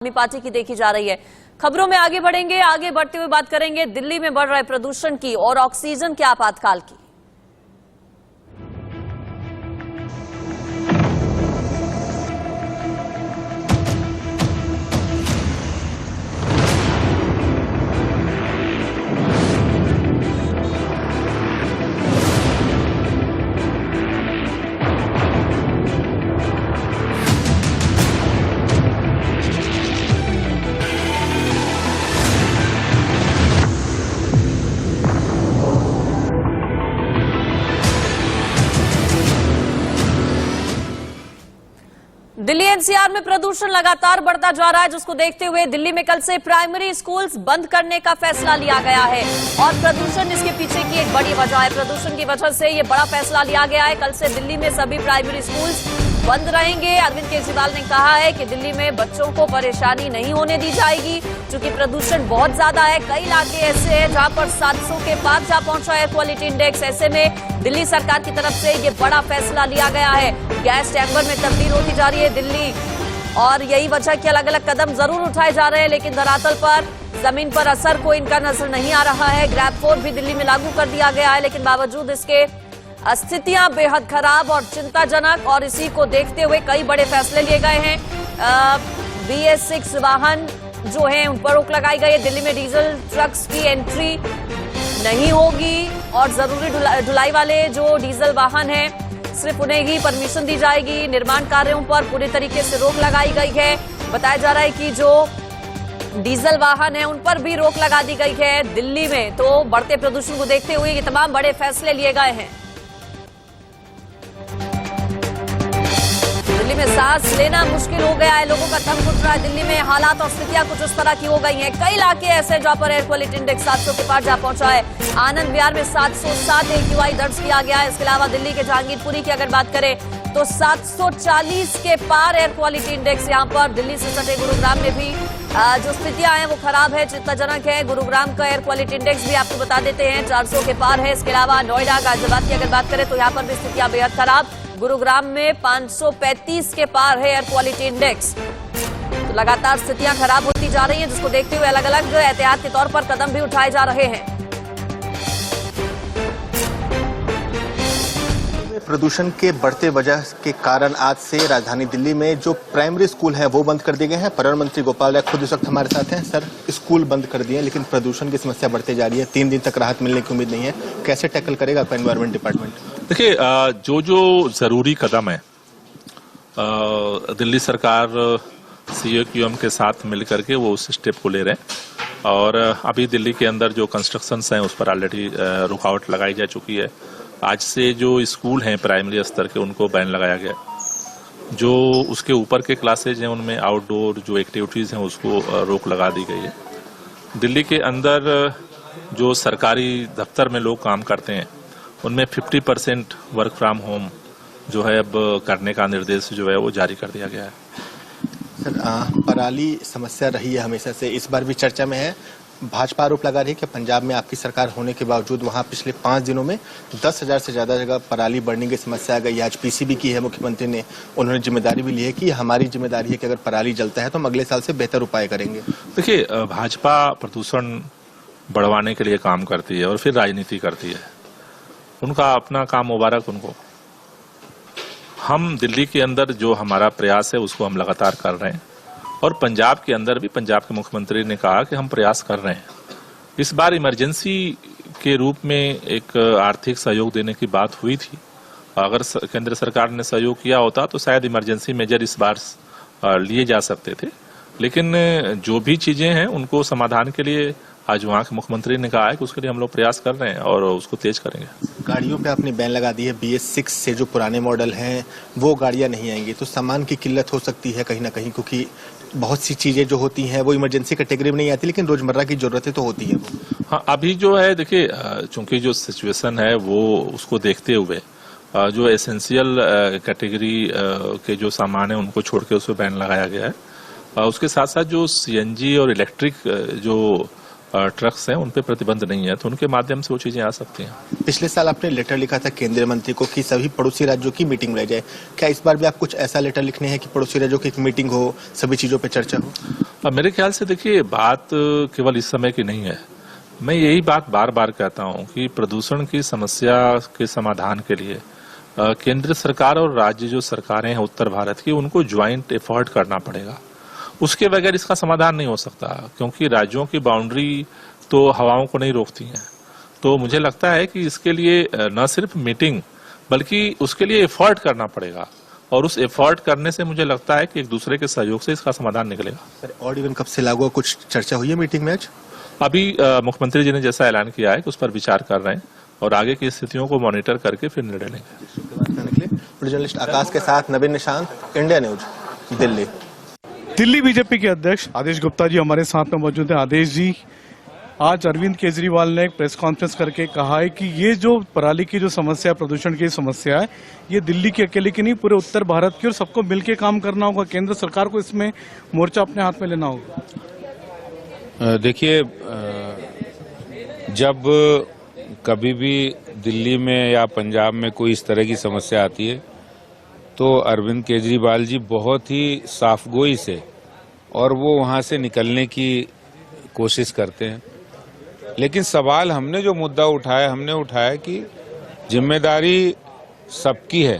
आदमी पार्टी की देखी जा रही है। खबरों में आगे बढ़ेंगे। आगे बढ़ते हुए बात करेंगे दिल्ली में बढ़ रहे प्रदूषण की और ऑक्सीजन के आपातकाल की। दिल्ली एनसीआर में प्रदूषण लगातार बढ़ता जा रहा है, जिसको देखते हुए दिल्ली में कल से प्राइमरी स्कूल्स बंद करने का फैसला लिया गया है और प्रदूषण इसके पीछे की एक बड़ी वजह है। प्रदूषण की वजह से ये बड़ा फैसला लिया गया है। कल से दिल्ली में सभी प्राइमरी स्कूल्स बंद रहेंगे। अरविंद केजरीवाल ने कहा है कि दिल्ली में बच्चों को परेशानी नहीं होने दी जाएगी, क्योंकि प्रदूषण बहुत ज्यादा है। कई इलाके ऐसे हैं जहां पर 700 के पार जा पहुंचा एयर क्वालिटी इंडेक्स। ऐसे में दिल्ली सरकार की तरफ से ये बड़ा फैसला लिया गया है। गैस चैम्बर में तब्दील होती जा रही है दिल्ली, और यही वजह कि अलग अलग कदम जरूर उठाए जा रहे हैं, लेकिन धरातल पर जमीन पर असर को इनका नजर नहीं आ रहा है। ग्रैब 4 भी दिल्ली में लागू कर दिया गया है, लेकिन बावजूद इसके स्थितियां बेहद खराब और चिंताजनक, और इसी को देखते हुए कई बड़े फैसले लिए गए हैं। BS6 वाहन जो हैं उन पर रोक लगाई गई है। दिल्ली में डीजल ट्रक्स की एंट्री नहीं होगी और जरूरी ढुलाई वाले जो डीजल वाहन हैं सिर्फ उन्हें ही परमिशन दी जाएगी। निर्माण कार्यों पर पूरी तरीके से रोक लगाई गई है। बताया जा रहा है कि जो डीजल वाहन है उन पर भी रोक लगा दी गई है दिल्ली में। तो बढ़ते प्रदूषण को देखते हुए ये तमाम बड़े फैसले लिए गए हैं। दिल्ली में सांस लेना मुश्किल हो गया है, लोगों का दम घुट रहा है। दिल्ली में हालात और स्थितियां कुछ उस तरह की हो गई हैं। कई इलाके ऐसे जहां पर एयर क्वालिटी इंडेक्स 700 के पार जा पहुंचा है। आनंद विहार में 707 AQI दर्ज किया गया है। इसके अलावा दिल्ली के जहांगीरपुरी की अगर बात करें तो 740 के पार एयर क्वालिटी इंडेक्स। यहाँ पर दिल्ली से सटे गुरुग्राम में भी जो स्थितियां हैं वो खराब है, चिंताजनक है। गुरुग्राम का एयर क्वालिटी इंडेक्स भी आपको बता देते हैं 400 के पार है। इसके अलावा नोएडा गाजियाबाद की अगर बात करें तो यहाँ पर भी स्थितियां बेहद खराब। गुरुग्राम में 535 के पार है एयर क्वालिटी इंडेक्स। तो लगातार स्थितियां खराब होती जा रही हैं, जिसको देखते हुए अलग अलग एहतियात के तौर पर कदम भी उठाए जा रहे हैं। प्रदूषण के बढ़ते वजह के कारण आज से राजधानी दिल्ली में जो प्राइमरी स्कूल हैं वो बंद कर दिए गए हैं। पर्यावरण मंत्री गोपाल राय खुद इस वक्त हमारे साथ हैं। सर, स्कूल बंद कर दिए, लेकिन प्रदूषण की समस्या बढ़ते जा रही है। 3 दिन तक राहत मिलने की उम्मीद नहीं है। कैसे टैकल करेगा आपका एनवायरमेंट डिपार्टमेंट? देखिए, जो जरूरी कदम है दिल्ली सरकार COQM के साथ मिलकर के वो उस स्टेप को ले रहे हैं। और अभी दिल्ली के अंदर जो कंस्ट्रक्शंस हैं उस पर ऑलरेडी रुकावट लगाई जा चुकी है। आज से जो स्कूल हैं प्राइमरी स्तर के उनको बैन लगाया गया। जो उसके ऊपर के क्लासेज हैं उनमें आउटडोर जो एक्टिविटीज़ हैं उसको रोक लगा दी गई है। दिल्ली के अंदर जो सरकारी दफ्तर में लोग काम करते हैं उनमें 50% वर्क फ्रॉम होम जो है अब करने का निर्देश जो है वो जारी कर दिया गया है। सर, पराली समस्या रही है हमेशा से, इस बार भी चर्चा में है। भाजपा आरोप लगा रही है कि पंजाब में आपकी सरकार होने के बावजूद वहां पिछले 5 दिनों में 10,000 से ज्यादा जगह पराली बढ़ने की समस्या आ गई। आज PCB की है, मुख्यमंत्री ने उन्होंने जिम्मेदारी भी ली है कि हमारी जिम्मेदारी है कि अगर पराली जलता है तो हम अगले साल से बेहतर उपाय करेंगे। देखिए, भाजपा प्रदूषण बढ़वाने के लिए काम करती है और फिर राजनीति करती है। उनका अपना काम मुबारक उनको। हम दिल्ली के अंदर जो हमारा प्रयास है उसको हम लगातार कर रहे हैं, और पंजाब के अंदर भी पंजाब के मुख्यमंत्री ने कहा कि हम प्रयास कर रहे हैं। इस बार इमरजेंसी के रूप में एक आर्थिक सहयोग देने की बात हुई थी। अगर केंद्र सरकार ने सहयोग किया होता तो शायद इमरजेंसी मेजर इस बार लिए जा सकते थे, लेकिन जो भी चीजें हैं उनको समाधान के लिए आज वहाँ के मुख्यमंत्री ने कहा है कि उसके लिए हम लोग प्रयास कर रहे हैं और उसको तेज करेंगे। गाड़ियों पे आपने बैन लगा दी है। BS6 से जो पुराने मॉडल हैं वो गाड़ियां नहीं आएंगी, तो सामान की किल्लत हो सकती है कहीं ना कहीं, क्योंकि बहुत सी चीजें जो होती हैं वो इमरजेंसी कैटेगरी में नहीं आती, लेकिन रोजमर्रा की जरूरतें तो होती हैं। हाँ, अभी जो है देखिए, चूंकि जो सिचुएशन है वो उसको देखते हुए जो एसेंशियल कैटेगरी के जो सामान है उनको छोड़ के उस पर बैन लगाया गया है। उसके साथ साथ जो CNG और इलेक्ट्रिक जो ट्रक्स हैं उन पे प्रतिबंध नहीं है, तो उनके माध्यम से वो चीजें आ सकती हैं। पिछले साल आपने लेटर लिखा था केंद्रीय मंत्री को कि सभी पड़ोसी राज्यों की मीटिंग बुलाई जाए, क्या इस बार भी आप कुछ ऐसा लेटर लिखने हैं कि पड़ोसी राज्यों की एक मीटिंग हो, सभी चीजों पे चर्चा हो? अब मेरे ख्याल से देखिए, बात केवल इस समय की नहीं है। मैं यही बात बार बार कहता हूं कि प्रदूषण की समस्या के समाधान के लिए केंद्र सरकार और राज्य जो सरकारें हैं उत्तर भारत की, उनको ज्वाइंट एफर्ट करना पड़ेगा। उसके बगैर इसका समाधान नहीं हो सकता, क्योंकि राज्यों की बाउंड्री तो हवाओं को नहीं रोकती हैं। तो मुझे लगता है कि इसके लिए न सिर्फ मीटिंग बल्कि उसके लिए एफर्ट करना पड़ेगा, और उस एफर्ट करने से मुझे लगता है कि एक दूसरे के सहयोग से इसका समाधान निकलेगा। सर, ऑड इवन कब से लागू, कुछ चर्चा हुई है मीटिंग में आज? अभी मुख्यमंत्री जी ने जैसा ऐलान किया है कि उस पर विचार कर रहे हैं और आगे की स्थितियों को मॉनिटर करके फिर निर्णय लेंगे। जर्नलिस्ट आकाश के साथ Naveen Nishant, India News, Delhi. Delhi BJP के अध्यक्ष आदेश गुप्ता जी हमारे साथ में मौजूद हैं। आदेश जी, आज अरविंद केजरीवाल ने एक प्रेस कॉन्फ्रेंस करके कहा है कि ये जो पराली की जो समस्या, प्रदूषण की समस्या है, ये दिल्ली की अकेले की नहीं, पूरे उत्तर भारत की, और सबको मिलकर काम करना होगा। केंद्र सरकार को इसमें मोर्चा अपने हाथ में लेना होगा। देखिए, जब कभी भी दिल्ली में या पंजाब में कोई इस तरह की समस्या आती है तो अरविंद केजरीवाल जी बहुत ही साफगोई से और वो वहाँ से निकलने की कोशिश करते हैं। लेकिन सवाल हमने जो मुद्दा उठाया, हमने उठाया कि जिम्मेदारी सबकी है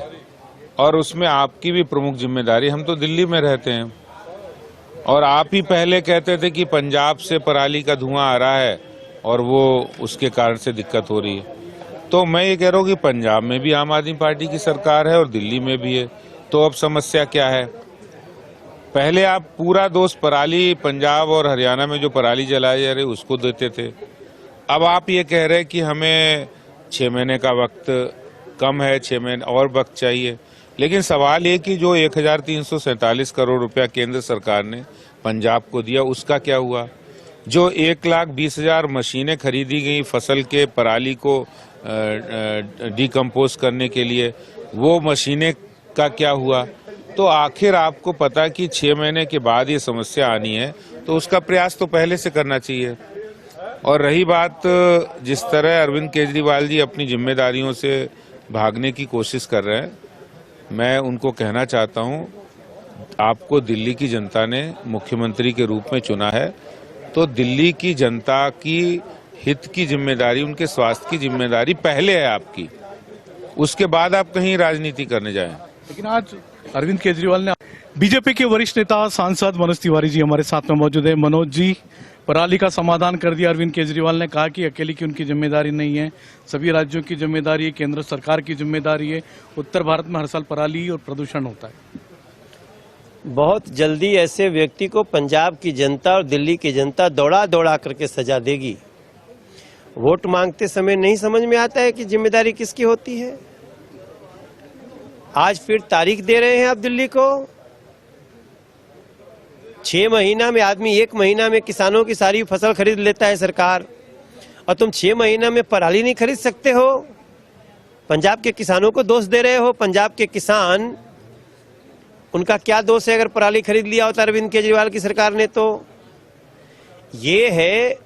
और उसमें आपकी भी प्रमुख जिम्मेदारी। हम तो दिल्ली में रहते हैं और आप ही पहले कहते थे कि पंजाब से पराली का धुआं आ रहा है और वो उसके कारण से दिक्कत हो रही है। तो मैं ये कह रहा हूँ कि पंजाब में भी आम आदमी पार्टी की सरकार है और दिल्ली में भी है, तो अब समस्या क्या है? पहले आप पूरा दोष पराली, पंजाब और हरियाणा में जो पराली जलाई जा रही उसको देते थे। अब आप ये कह रहे हैं कि हमें 6 महीने का वक्त कम है, 6 महीने और वक्त चाहिए। लेकिन सवाल ये कि जो 1347 करोड़ रुपया केंद्र सरकार ने पंजाब को दिया, उसका क्या हुआ? जो 1,20,000 मशीनें खरीदी गई फसल के पराली को डिकम्पोज करने के लिए, वो मशीनें का क्या हुआ? तो आखिर आपको पता कि 6 महीने के बाद ये समस्या आनी है, तो उसका प्रयास तो पहले से करना चाहिए। और रही बात जिस तरह अरविंद केजरीवाल जी अपनी जिम्मेदारियों से भागने की कोशिश कर रहे हैं, मैं उनको कहना चाहता हूं, आपको दिल्ली की जनता ने मुख्यमंत्री के रूप में चुना है, तो दिल्ली की जनता की हित की जिम्मेदारी, उनके स्वास्थ्य की जिम्मेदारी पहले है आपकी, उसके बाद आप कहीं राजनीति करने जाएं। लेकिन आज अरविंद केजरीवाल ने, बीजेपी के वरिष्ठ नेता सांसद मनोज तिवारी जी हमारे साथ में मौजूद है। मनोज जी, पराली का समाधान कर दिया अरविंद केजरीवाल ने, कहा कि अकेले की उनकी जिम्मेदारी नहीं है, सभी राज्यों की जिम्मेदारी है, केंद्र सरकार की जिम्मेदारी है। उत्तर भारत में हर साल पराली और प्रदूषण होता है। बहुत जल्दी ऐसे व्यक्ति को पंजाब की जनता और दिल्ली की जनता दौड़ा दौड़ा करके सजा देगी। वोट मांगते समय नहीं समझ में आता है कि जिम्मेदारी किसकी होती है। आज फिर तारीख दे रहे हैं आप दिल्ली को। 6 महीना में आदमी, 1 महीना में किसानों की सारी फसल खरीद लेता है सरकार, और तुम 6 महीना में पराली नहीं खरीद सकते हो। पंजाब के किसानों को दोष दे रहे हो। पंजाब के किसान, उनका क्या दोष है अगर पराली खरीद लिया होता अरविंद केजरीवाल की सरकार ने? तो ये है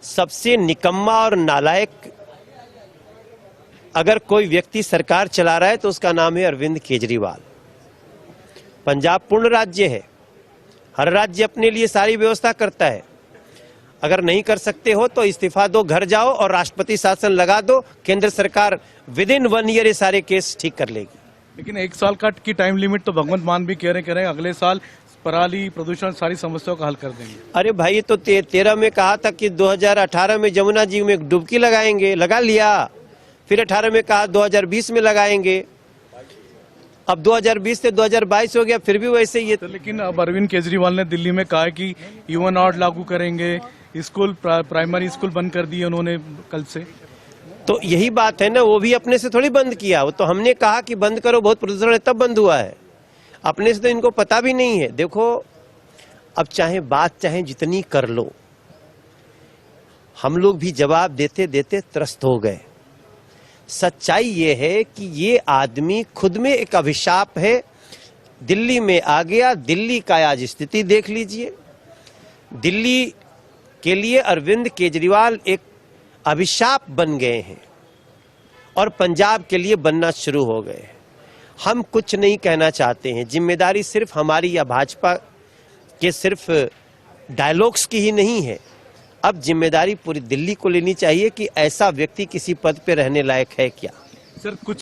सबसे निकम्मा और नालायक अगर कोई व्यक्ति सरकार चला रहा है तो उसका नाम है अरविंद केजरीवाल। पंजाब पूर्ण राज्य है, हर राज्य अपने लिए सारी व्यवस्था करता है। अगर नहीं कर सकते हो तो इस्तीफा दो, घर जाओ और राष्ट्रपति शासन लगा दो। केंद्र सरकार विदिन 1 ईयर ये सारे केस ठीक कर लेगी। लेकिन 1 साल का की टाइम लिमिट तो भगवंत मान भी कह रहे हैं अगले साल पराली, प्रदूषण, सारी समस्याओं का हल कर देंगे। अरे भाई, ये तो 13 में कहा था कि 2018 में जमुना जी में डुबकी लगाएंगे, लगा लिया। फिर 18 में कहा 2020 में लगाएंगे। अब 2020 से 2022 हो गया, फिर भी वैसे ही है। तो लेकिन अब अरविंद केजरीवाल ने दिल्ली में कहा कि इवन ऑड लागू करेंगे, स्कूल, प्राइमरी स्कूल बंद कर दिए उन्होंने कल से। तो यही बात है ना, वो भी अपने से थोड़ी बंद किया। वो तो हमने कहा कि बंद करो, बहुत प्रदूषण है, तब बंद हुआ है। अपने से तो इनको पता भी नहीं है। देखो, अब चाहे जितनी कर लो, हम लोग भी जवाब देते देते त्रस्त हो गए। सच्चाई ये है कि ये आदमी खुद में एक अभिशाप है। दिल्ली में आ गया। दिल्ली का आज स्थिति देख लीजिए। दिल्ली के लिए अरविंद केजरीवाल एक अभिशाप बन गए हैं और पंजाब के लिए बनना शुरू हो गए हैं। हम कुछ नहीं कहना चाहते हैं, जिम्मेदारी सिर्फ हमारी या भाजपा के सिर्फ डायलॉग्स की ही नहीं है। अब जिम्मेदारी पूरी दिल्ली को लेनी चाहिए कि ऐसा व्यक्ति किसी पद पे रहने लायक है क्या। सर कुछ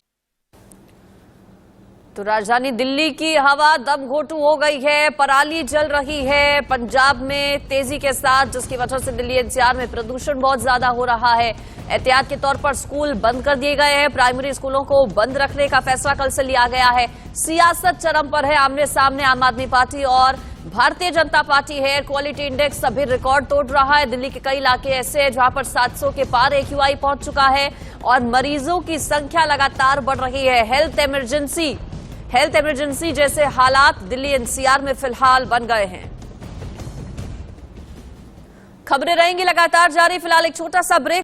तो राजधानी दिल्ली की हवा दम घोटू हो गई है, पराली जल रही है पंजाब में तेजी के साथ, जिसकी वजह से दिल्ली एनसीआर में प्रदूषण बहुत ज्यादा हो रहा है। एहतियात के तौर पर स्कूल बंद कर दिए गए हैं, प्राइमरी स्कूलों को बंद रखने का फैसला कल से लिया गया है। सियासत चरम पर है, आमने सामने आम आदमी पार्टी और भारतीय जनता पार्टी है। एयर क्वालिटी इंडेक्स सभी रिकॉर्ड तोड़ रहा है। दिल्ली के कई इलाके ऐसे हैं जहां पर 700 के पार AQI पहुंच चुका है और मरीजों की संख्या लगातार बढ़ रही है। हेल्थ इमरजेंसी जैसे हालात दिल्ली एनसीआर में फिलहाल बन गए हैं। खबरें रहेंगी लगातार जारी, फिलहाल एक छोटा सा ब्रेक।